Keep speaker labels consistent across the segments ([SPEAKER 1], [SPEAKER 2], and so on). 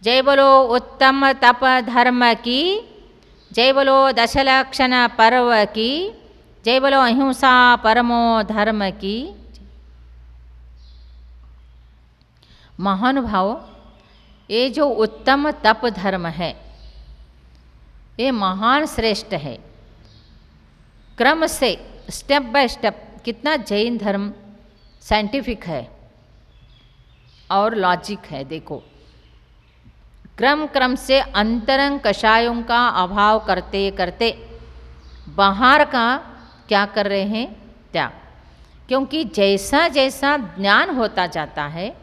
[SPEAKER 1] जय बोलो उत्तम तप धर्म की, जय बोलो दशलक्षण पर्व की, जय बोलो अहिंसा परमो धर्म की। महानुभाव, ये जो उत्तम तप धर्म है ये महान श्रेष्ठ है। क्रम से स्टेप बाय स्टेप कितना जैन धर्म साइंटिफिक है और लॉजिक है। देखो, क्रम क्रम से अंतरंग कषायों का अभाव करते करते बाहर का क्या कर रहे हैं, त्याग। क्योंकि जैसा जैसा ज्ञान होता जाता है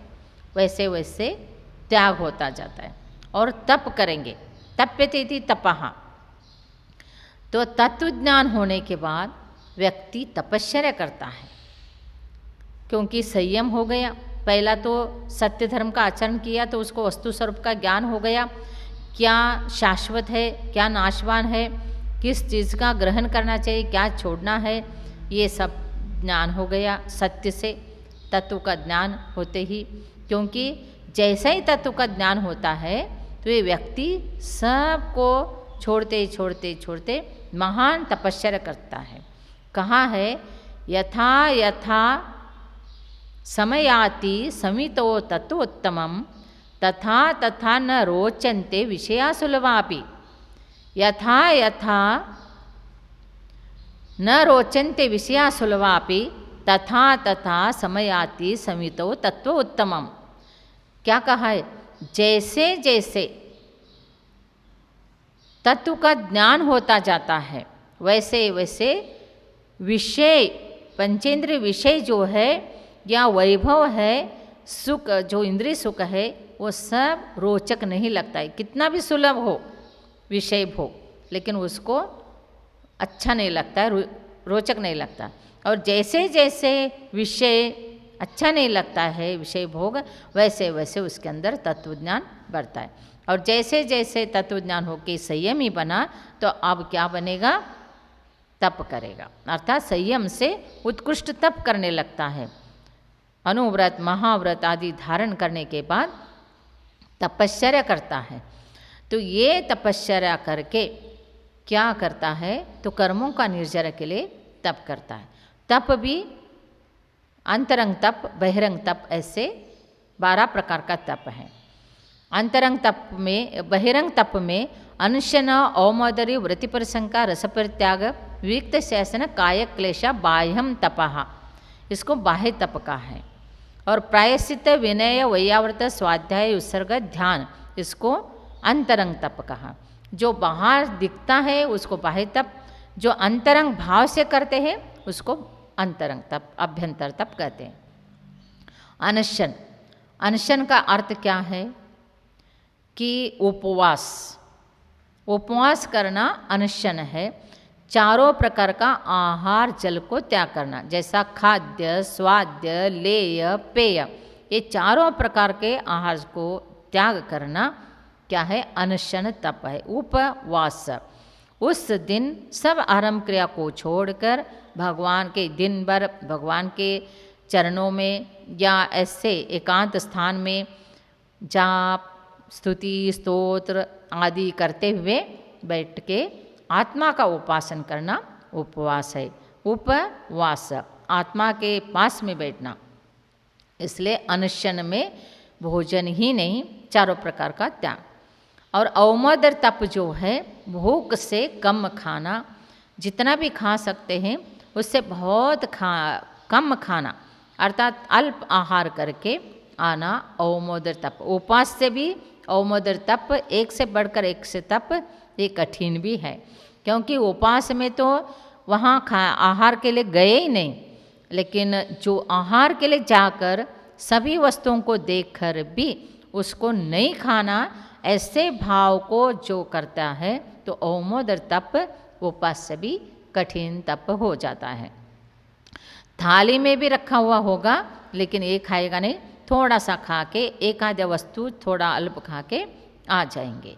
[SPEAKER 1] वैसे वैसे त्याग होता जाता है। और तप करेंगे, तप्यते तपः, तो तत्व ज्ञान होने के बाद व्यक्ति तपश्चर्या करता है। क्योंकि संयम हो गया, पहला तो सत्य धर्म का आचरण किया तो उसको वस्तु स्वरूप का ज्ञान हो गया, क्या शाश्वत है क्या नाशवान है, किस चीज़ का ग्रहण करना चाहिए क्या छोड़ना है, ये सब ज्ञान हो गया सत्य से। तत्व का ज्ञान होते ही, क्योंकि जैसा ही तत्व का ज्ञान होता है तो ये व्यक्ति सबको छोड़ते छोड़ते छोड़ते महान तपस्या करता है। कहाँ है, यथा यथा समयाति समितो तत्वोत्तमं तथा तथा न रोचन्ते विषया सुलभापि। यथा यथा न रोचन्ते विषया सुलभापि तथा तथा समयाति समितो तत्वोत्तमं। क्या कहा है, जैसे जैसे तत्व का ज्ञान होता जाता है वैसे वैसे विषय, पंचेंद्रिय विषय जो है या वैभव है, सुख जो इंद्रिय सुख है वो सब रोचक नहीं लगता है। कितना भी सुलभ हो विषय भोग, लेकिन उसको अच्छा नहीं लगता है, रोचक नहीं लगता। और जैसे जैसे विषय अच्छा नहीं लगता है विषय भोग, वैसे वैसे उसके अंदर तत्वज्ञान बढ़ता है। और जैसे जैसे तत्वज्ञान होकर संयमी बना तो अब क्या बनेगा, तप करेगा, अर्थात संयम से उत्कृष्ट तप करने लगता है। अनुव्रत महाव्रत आदि धारण करने के बाद तपश्चर्या करता है। तो ये तपश्चर्या करके क्या करता है, तो कर्मों का निर्जर के लिए तप करता है। तप भी अंतरंग तप, बहिरंग तप, ऐसे 12 प्रकार का तप है। अंतरंग तप में, बहिरंग तप में अनुशन, औमोदरी, वृत्तिपरिसंका, रसपरित्याग, विविक्त शासन, काय क्लेश, बाह्यम तपः, इसको बाह्य तप का है। और प्रायश्चित, विनय, वैयावर्त, स्वाध्याय, उत्सर्ग, ध्यान, इसको अंतरंग तप कहा। जो बाहर दिखता है उसको बाह्य तप, जो अंतरंग भाव से करते हैं उसको अंतरंग तप, अभ्यंतर तप कहते हैं। अनशन, अनशन का अर्थ क्या है कि उपवास, उपवास करना अनशन है। चारों प्रकार का आहार जल को त्याग करना, जैसा खाद्य, स्वाद्य, लेय, पेय, ये चारों प्रकार के आहार को त्याग करना क्या है, अनशन तप है, उपवास। उस दिन सब आरंभ क्रिया को छोड़कर भगवान के, दिन भर भगवान के चरणों में या ऐसे एकांत स्थान में जाप, स्तुति, स्तोत्र आदि करते हुए बैठ के आत्मा का उपासन करना उपवास है। उपवास, आत्मा के पास में बैठना। इसलिए अनशन में भोजन ही नहीं, चारों प्रकार का त्याग। और औमोदर तप जो है, भूख से कम खाना, जितना भी खा सकते हैं उससे बहुत कम खाना, अर्थात अल्प आहार करके आना औमोदर तप। उपवास से भी औमोदर तप, एक से बढ़कर एक से तप, ये कठिन भी है। क्योंकि उपवास में तो वहाँ आहार के लिए गए ही नहीं, लेकिन जो आहार के लिए जाकर सभी वस्तुओं को देखकर भी उसको नहीं खाना, ऐसे भाव को जो करता है तो औमोदर तप उपवास से भी कठिन तप हो जाता है। थाली में भी रखा हुआ होगा लेकिन ये खाएगा नहीं, थोड़ा सा खा के, एक आधा वस्तु थोड़ा अल्प खा के आ जाएंगे।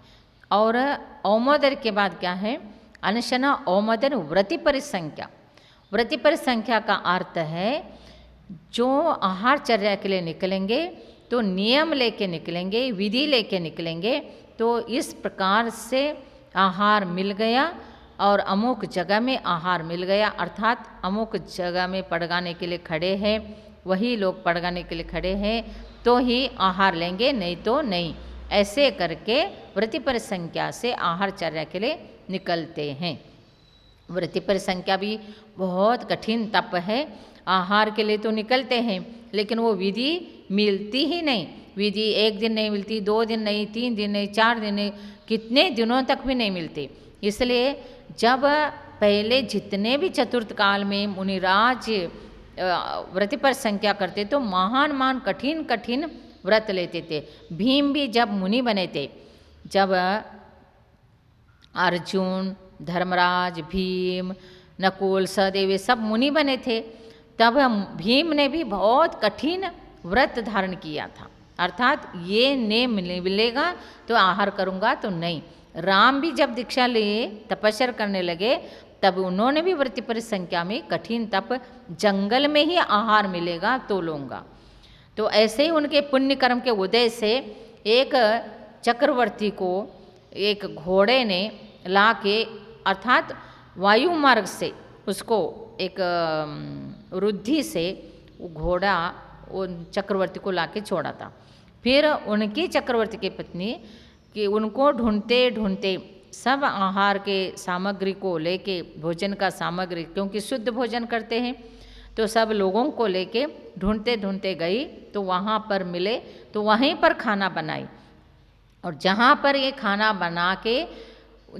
[SPEAKER 1] और औमोदर के बाद क्या है, अनशन, औमोदर, व्रति परिसंख्या। व्रति परिसंख्या का अर्थ है जो आहारचर्या के लिए निकलेंगे तो नियम लेके निकलेंगे, विधि लेके निकलेंगे, तो इस प्रकार से आहार मिल गया और अमुक जगह में आहार मिल गया, अर्थात अमुक जगह में पड़गाने के लिए खड़े हैं, वही लोग पड़गाने के लिए खड़े हैं तो ही आहार लेंगे, नहीं तो नहीं। ऐसे करके वृत्ति परिसंख्या से आहारचर्या के लिए निकलते हैं। वृत्ति परिसंख्या भी बहुत कठिन तप है। आहार के लिए तो निकलते हैं, लेकिन वो विधि मिलती ही नहीं। विधि एक दिन नहीं मिलती, 2 दिन नहीं, 3 दिन नहीं, 4 दिन नहीं, कितने दिनों तक भी नहीं मिलती। इसलिए जब पहले जितने भी चतुर्थ काल में मुनिराज व्रत पर संख्या करते तो महान महान कठिन कठिन व्रत लेते थे। भीम भी जब मुनि बने थे, जब अर्जुन, धर्मराज, भीम, नकुल, सहदेव ये सब मुनि बने थे, तब भीम ने भी बहुत कठिन व्रत धारण किया था, अर्थात ये नेम मिलेगा तो आहार करूँगा तो नहीं। राम भी जब दीक्षा लिए तपस्या करने लगे तब उन्होंने भी व्रत परिसंख्या में कठिन तप, जंगल में ही आहार मिलेगा तो लूँगा। तो ऐसे ही उनके पुण्य कर्म के उदय से एक चक्रवर्ती को एक घोड़े ने ला के, अर्थात वायु मार्ग से उसको एक रुद्धि से वो घोड़ा उन चक्रवर्ती को ला के छोड़ा था। फिर उनकी चक्रवर्ती की पत्नी कि उनको ढूंढते ढूंढते सब आहार के सामग्री को लेके, भोजन का सामग्री, क्योंकि शुद्ध भोजन करते हैं तो सब लोगों को लेके ढूंढते ढूंढते गई तो वहाँ पर मिले, तो वहीं पर खाना बनाई। और जहाँ पर ये खाना बना के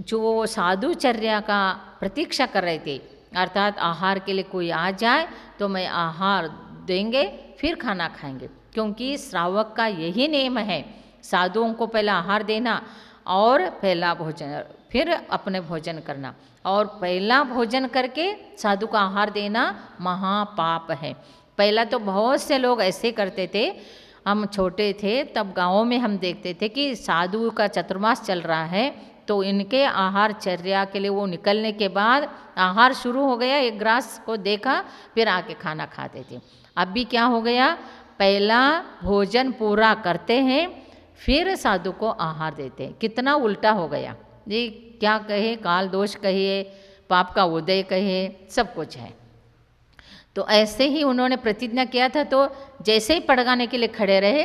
[SPEAKER 1] जो साधुचर्या का प्रतीक्षा कर रहे थे, अर्थात आहार के लिए कोई आ जाए तो मैं आहार देंगे फिर खाना खाएंगे, क्योंकि श्रावक का यही नियम है, साधुओं को पहला आहार देना और पहला भोजन, फिर अपने भोजन करना। और पहला भोजन करके साधु का आहार देना महापाप है। पहला तो बहुत से लोग ऐसे करते थे, हम छोटे थे तब गाँव में हम देखते थे कि साधु का चतुर्मास चल रहा है तो इनके आहारचर्या के लिए वो निकलने के बाद आहार शुरू हो गया, एक ग्रास को देखा फिर आके खाना खाते थे। अब भी क्या हो गया, पहला भोजन पूरा करते हैं फिर साधु को आहार देते हैं। कितना उल्टा हो गया, ये क्या कहे, काल दोष कहिए, पाप का उदय कहिए, सब कुछ है। तो ऐसे ही उन्होंने प्रतिज्ञा किया था, तो जैसे ही पड़गाने के लिए खड़े रहे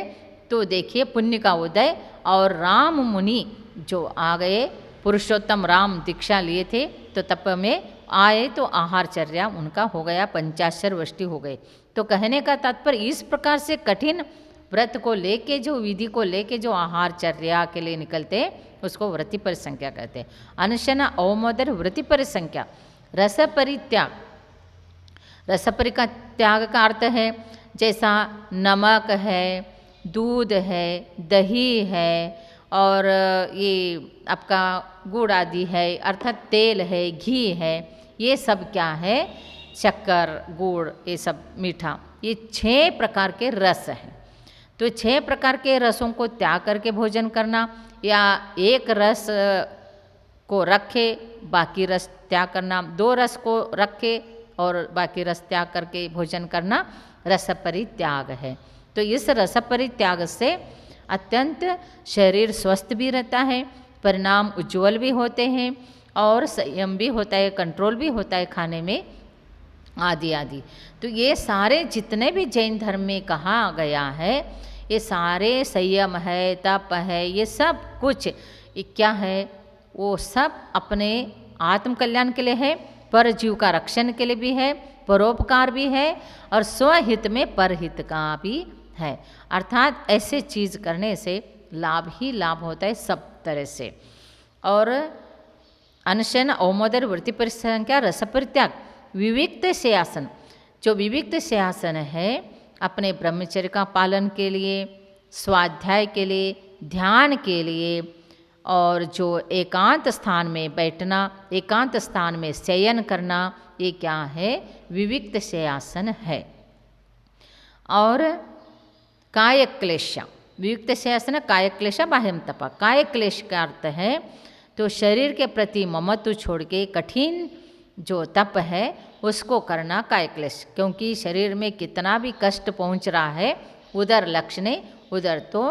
[SPEAKER 1] तो देखिए पुण्य का उदय, और राम मुनि जो आ गए, पुरुषोत्तम राम दीक्षा लिए थे तो तप में आए तो आहारचर्या उनका हो गया, 50 वर्ष हो गए। तो कहने का तात्पर्य इस प्रकार से कठिन व्रत को लेके, जो विधि को लेके जो आहारचर्या के लिए निकलते उसको व्रति परिसंख्या कहते हैं। अनशन अवमोदर व्रति परिसंख्या। रस परित्याग, रस परित्याग का अर्थ है जैसा नमक है, दूध है, दही है और ये आपका गुड़ आदि है, अर्थात तेल है, घी है, ये सब क्या है, शक्कर, गुड़, ये सब मीठा, ये 6 प्रकार के रस हैं। तो 6 प्रकार के रसों को त्याग करके भोजन करना, या एक रस को रखे बाकी रस त्याग करना, 2 रस को रखे और बाकी रस त्याग करके भोजन करना रस परित्याग है। तो इस रस परित्याग से अत्यंत शरीर स्वस्थ भी रहता है, परिणाम उज्ज्वल भी होते हैं और संयम भी होता है, कंट्रोल भी होता है खाने में आदि आदि। तो ये सारे जितने भी जैन धर्म में कहा गया है, ये सारे संयम है, तप है, ये सब कुछ ये क्या है, वो सब अपने आत्म कल्याण के लिए है, पर जीव का रक्षण के लिए भी है, परोपकार भी है और स्वहित में परहित का भी है। अर्थात ऐसे चीज़ करने से लाभ ही लाभ होता है सब तरह से। और अनशन अवमोदर वृत्ति परिसंख्या रस परित्याग, विविक्त शयासन, जो विविक्त शयासन है अपने ब्रह्मचर्य का पालन के लिए, स्वाध्याय के लिए, ध्यान के लिए, और जो एकांत स्थान में बैठना, एकांत स्थान में शयन करना, ये क्या है, विविक्त शयासन है। और काय क्लेश, विविक्त शयासन काय क्लेश बाह्यम तप। काय क्लेश का अर्थ है तो शरीर के प्रति ममत्व छोड़ के कठिन जो तप है उसको करना काय क्लेश, क्योंकि शरीर में कितना भी कष्ट पहुंच रहा है उधर लक्ष्य नहीं, उधर तो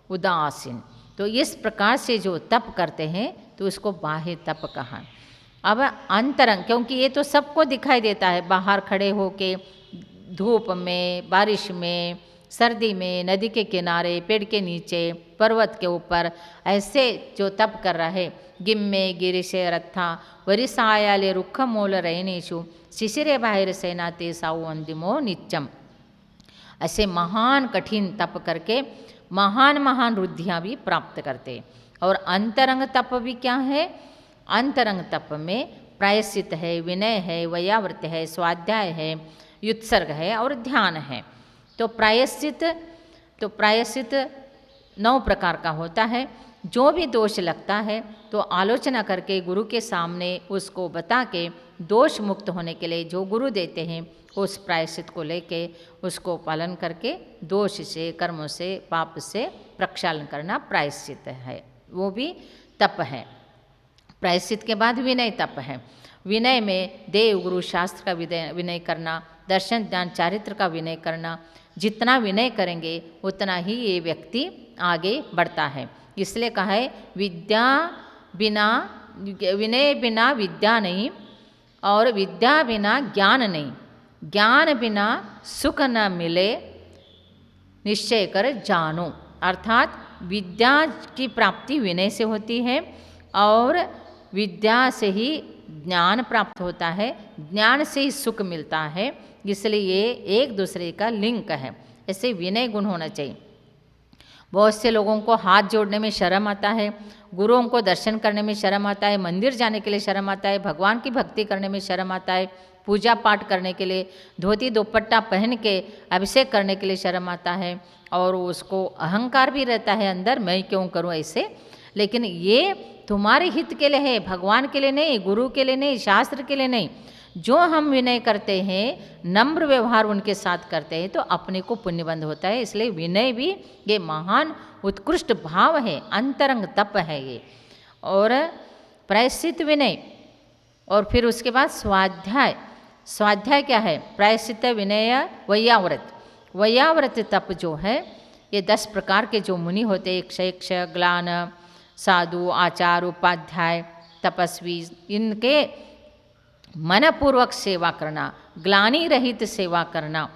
[SPEAKER 1] उदासीन। तो इस प्रकार से जो तप करते हैं तो उसको बाह्य तप कहा। अब अंतरंग, क्योंकि ये तो सबको दिखाई देता है, बाहर खड़े होके धूप में, बारिश में, सर्दी में, नदी के किनारे, पेड़ के नीचे, पर्वत के ऊपर, ऐसे जो तप कर रहा है। गिम्मे गिरिशे रथा वरिसायाले रुख मूल रैनेशु शिशिरे बाहिर सेनाते साऊ अंदिमो नित्यम। ऐसे महान कठिन तप करके महान महान रुद्धियाँ भी प्राप्त करते। और अंतरंग तप भी क्या है? अंतरंग तप में प्रायश्चित है, विनय है, वैयावृत है, स्वाध्याय है, युत्सर्ग है और ध्यान है। तो प्रायश्चित 9 प्रकार का होता है। जो भी दोष लगता है तो आलोचना करके गुरु के सामने उसको बता के दोष मुक्त होने के लिए जो गुरु देते हैं उस प्रायश्चित को लेके उसको पालन करके दोष से, कर्मों से, पाप से प्रक्षालन करना प्रायश्चित है, वो भी तप है। प्रायश्चित के बाद विनय तप है। विनय में देव गुरु शास्त्र का विनय करना, दर्शन ज्ञान चारित्र का विनय करना। जितना विनय करेंगे उतना ही ये व्यक्ति आगे बढ़ता है। इसलिए कहा है विनय बिना विद्या नहीं और विद्या बिना ज्ञान नहीं, ज्ञान बिना सुख न मिले निश्चय कर जानो। अर्थात विद्या की प्राप्ति विनय से होती है और विद्या से ही ज्ञान प्राप्त होता है, ज्ञान से ही सुख मिलता है। इसलिए ये एक दूसरे का लिंक है। ऐसे विनय गुण होना चाहिए। बहुत से लोगों को हाथ जोड़ने में शर्म आता है, गुरुओं को दर्शन करने में शर्म आता है, मंदिर जाने के लिए शर्म आता है, भगवान की भक्ति करने में शर्म आता है, पूजा पाठ करने के लिए धोती दुपट्टा पहन के अभिषेक करने के लिए शर्म आता है और उसको अहंकार भी रहता है अंदर, मैं क्यों करूं ऐसे। लेकिन ये तुम्हारे हित के लिए है, भगवान के लिए नहीं, गुरु के लिए नहीं, शास्त्र के लिए नहीं। जो हम विनय करते हैं, नम्र व्यवहार उनके साथ करते हैं तो अपने को पुण्यबंध होता है। इसलिए विनय भी ये महान उत्कृष्ट भाव है, अंतरंग तप है ये। और प्रायश्चित विनय और फिर उसके बाद स्वाध्याय। स्वाध्याय क्या है? प्रायश्चित, विनय, वैयाव्रत। वैयाव्रत तप जो है ये 10 प्रकार के जो मुनि होते, यक्ष, ग्लान, साधु, आचार, उपाध्याय, तपस्वी, इनके मनपूर्वक सेवा करना, ग्लानि रहित सेवा करना।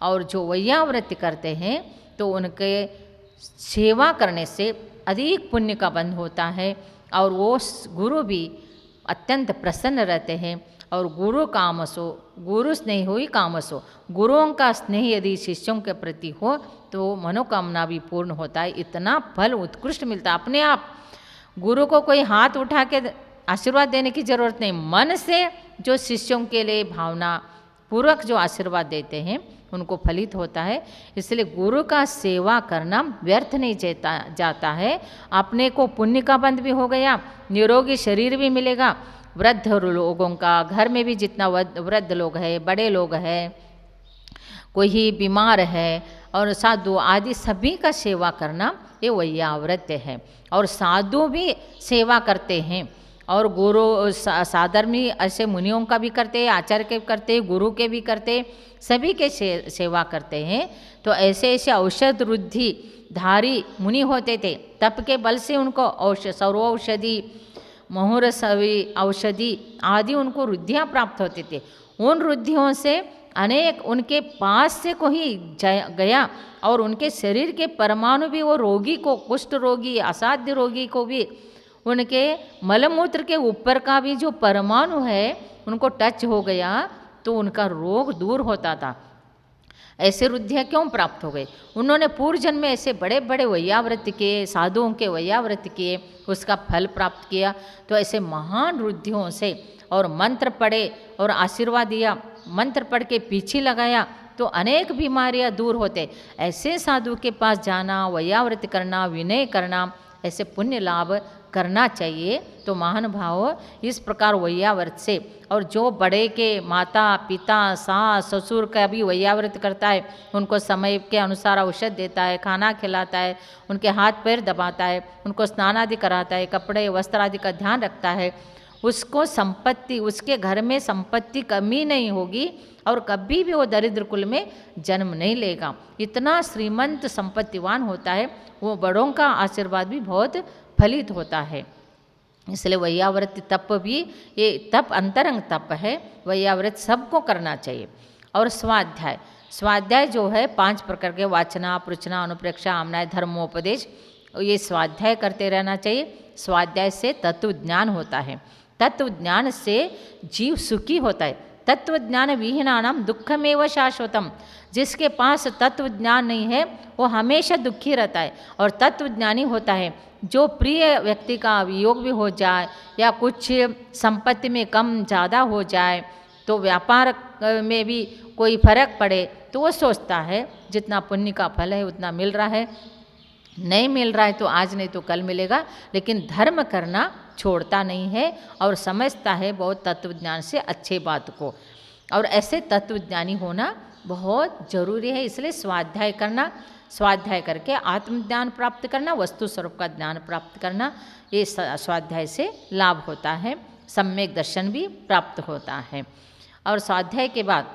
[SPEAKER 1] और जो वैयाव्रत करते हैं तो उनके सेवा करने से अधिक पुण्य का बंध होता है और वो गुरु भी अत्यंत प्रसन्न रहते हैं। और गुरु कामसो, गुरु स्नेह हुई कामसो, गुरुओं का स्नेह यदि शिष्यों के प्रति हो तो मनोकामना भी पूर्ण होता है। इतना फल उत्कृष्ट मिलता है अपने आप। गुरु को कोई हाथ उठा के आशीर्वाद देने की जरूरत नहीं, मन से जो शिष्यों के लिए भावना पूर्वक जो आशीर्वाद देते हैं उनको फलित होता है। इसलिए गुरु का सेवा करना व्यर्थ नहीं जाता है। अपने को पुण्य का बंध भी हो गया, निरोगी शरीर भी मिलेगा। वृद्ध लोगों का, घर में भी जितना वृद्ध लोग हैं, बड़े लोग हैं, कोई बीमार है और साधु आदि सभी का सेवा करना ये वैयाव्रत है। और साधु भी सेवा करते हैं और गुरु साधर्मी ऐसे मुनियों का भी करते हैं, आचार्य के भी करते हैं, गुरु के भी करते, सभी के सेवा करते हैं। तो ऐसे ऐसे औषध रुद्धि धारी मुनि होते थे। तप के बल से उनको सर्वौषधि, मुहूर्सवी औषधि आदि उनको रुद्धियाँ प्राप्त होते थे। उन रुद्धियों से अनेक उनके पास से कोई गया और उनके शरीर के परमाणु भी वो रोगी को, कुष्ठ रोगी, असाध्य रोगी को भी उनके मलमूत्र के ऊपर का भी जो परमाणु है उनको टच हो गया तो उनका रोग दूर होता था। ऐसे रुद्धियाँ क्यों प्राप्त हो गए? उन्होंने पूर्व जन्म में ऐसे बड़े बड़े वैयाव्रत किए, साधुओं के वैयाव्रत किए, उसका फल प्राप्त किया। तो ऐसे महान रुद्धियों से और मंत्र पढ़े और आशीर्वाद दिया, मंत्र पढ़ के पीछे लगाया तो अनेक बीमारियां दूर होते। ऐसे साधु के पास जाना, वैयाव्रत करना, विनय करना, ऐसे पुण्य लाभ करना चाहिए। तो महानुभाव इस प्रकार वैयाव्रत से, और जो बड़े के माता पिता सास ससुर का भी वैयाव्रत करता है, उनको समय के अनुसार औषध देता है, खाना खिलाता है, उनके हाथ पैर दबाता है, उनको स्नान आदि कराता है, कपड़े वस्त्र आदि का ध्यान रखता है, उसको संपत्ति, उसके घर में संपत्ति कमी नहीं होगी और कभी भी वो दरिद्र कुल में जन्म नहीं लेगा। इतना श्रीमंत संपत्तिवान होता है, वो बड़ों का आशीर्वाद भी बहुत फलित होता है। इसलिए वैयाव्रत तप भी, ये तप अंतरंग तप है, वैयाव्रत सबको करना चाहिए। और स्वाध्याय, स्वाध्याय जो है 5 प्रकार के, वाचना, पृछना, अनुप्रेक्षा, आमनाय, धर्मोपदेश, ये स्वाध्याय करते रहना चाहिए। स्वाध्याय से तत्व ज्ञान होता है, तत्व ज्ञान से जीव सुखी होता है। तत्व ज्ञान विहीनानाम दुखमेव शाश्वतम, जिसके पास तत्व ज्ञान नहीं है वो हमेशा दुखी रहता है। और तत्व ज्ञानी होता है जो प्रिय व्यक्ति का वियोग भी हो जाए या कुछ संपत्ति में कम ज़्यादा हो जाए, तो व्यापार में भी कोई फर्क पड़े तो वो सोचता है जितना पुण्य का फल है उतना मिल रहा है, नहीं मिल रहा है तो आज नहीं तो कल मिलेगा, लेकिन धर्म करना छोड़ता नहीं है और समझता है बहुत तत्व ज्ञान से अच्छे बात को। और ऐसे तत्व ज्ञानी होना बहुत जरूरी है। इसलिए स्वाध्याय करना, स्वाध्याय करके आत्मज्ञान प्राप्त करना, वस्तु स्वरूप का ज्ञान प्राप्त करना, ये स्वाध्याय से लाभ होता है। सम्यक दर्शन भी प्राप्त होता है। और स्वाध्याय के बाद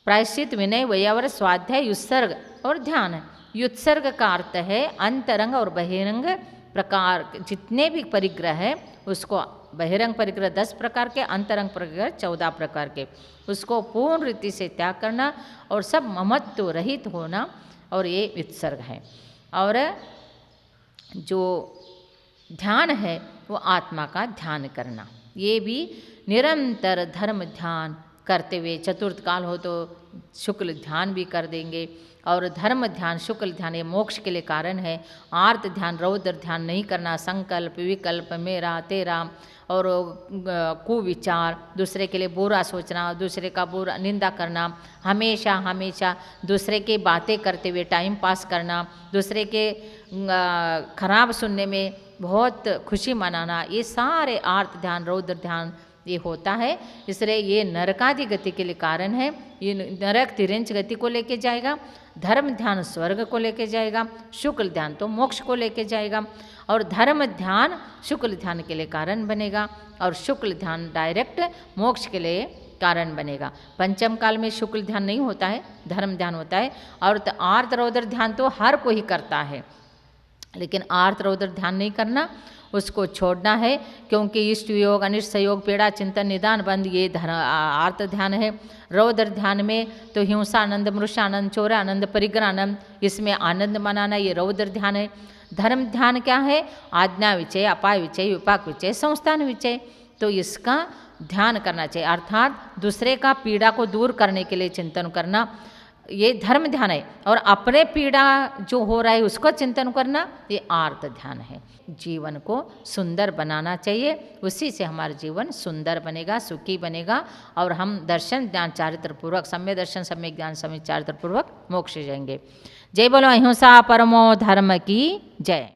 [SPEAKER 1] प्रायश्चित, विनय, वैयाव्रत, स्वाध्याय, युत्सर्ग और ध्यान है। युत्सर्ग का अर्थ है अंतरंग और बहिरंग प्रकार जितने भी परिग्रह है उसको, बहिरंग परिग्रह 10 प्रकार के, अंतरंग परिग्रह 14 प्रकार के, उसको पूर्ण रीति से त्याग करना और सब ममत्व रहित होना, और ये युत्सर्ग है। और जो ध्यान है वो आत्मा का ध्यान करना, ये भी निरंतर धर्म ध्यान करते हुए, चतुर्थ काल हो तो शुक्ल ध्यान भी कर देंगे। और धर्म ध्यान, शुक्ल ध्यान ये मोक्ष के लिए कारण है। आर्त ध्यान, रौद्र ध्यान नहीं करना, संकल्प, विकल्प, मेरा तेरा और कुविचार, दूसरे के लिए बुरा सोचना, दूसरे का बुरा निंदा करना, हमेशा हमेशा दूसरे की बातें करते हुए टाइम पास करना, दूसरे के खराब सुनने में बहुत खुशी मनाना, ये सारे आर्त ध्यान, रौद्र ध्यान ये होता है। इसलिए ये नरकादि गति के लिए कारण है। ये नरक तिरंच गति को लेके जाएगा, धर्म ध्यान स्वर्ग को लेके जाएगा, शुक्ल ध्यान तो मोक्ष को लेके जाएगा। और धर्म ध्यान शुक्ल ध्यान के लिए कारण बनेगा और शुक्ल ध्यान डायरेक्ट मोक्ष के लिए कारण बनेगा। पंचम काल में शुक्ल ध्यान नहीं होता है, धर्म ध्यान होता है। और आर्त रौद्र ध्यान तो हर कोई करता है, लेकिन आर्त रौद्र ध्यान नहीं करना, उसको छोड़ना है, क्योंकि इष्ट योग, अनिष्ट योग, पीड़ा, चिंतन, निदान, बंद, ये आर्त ध्यान है। रौद्र ध्यान में तो हिंसानंद, मृषानंद, चोरानंद, परिग्रहानंद, इसमें आनंद मनाना, ये रौद्र ध्यान है। धर्म ध्यान क्या है? आज्ञा विचय, अपाय विचय, विपाक विचय, संस्थान विचय, तो इसका ध्यान करना चाहिए। अर्थात दूसरे का पीड़ा को दूर करने के लिए चिंतन करना, ये धर्म ध्यान है। और अपने पीड़ा जो हो रहा है उसको चिंतन करना, ये आर्त ध्यान है। जीवन को सुंदर बनाना चाहिए, उसी से हमारा जीवन सुंदर बनेगा, सुखी बनेगा और हम दर्शन ज्ञान चारित्र पूर्वक, सम्य दर्शन, सम्य ज्ञान, सम्य चारित्र पूर्वक मोक्ष जाएंगे। जय बोलो अहिंसा परमो धर्म की जय।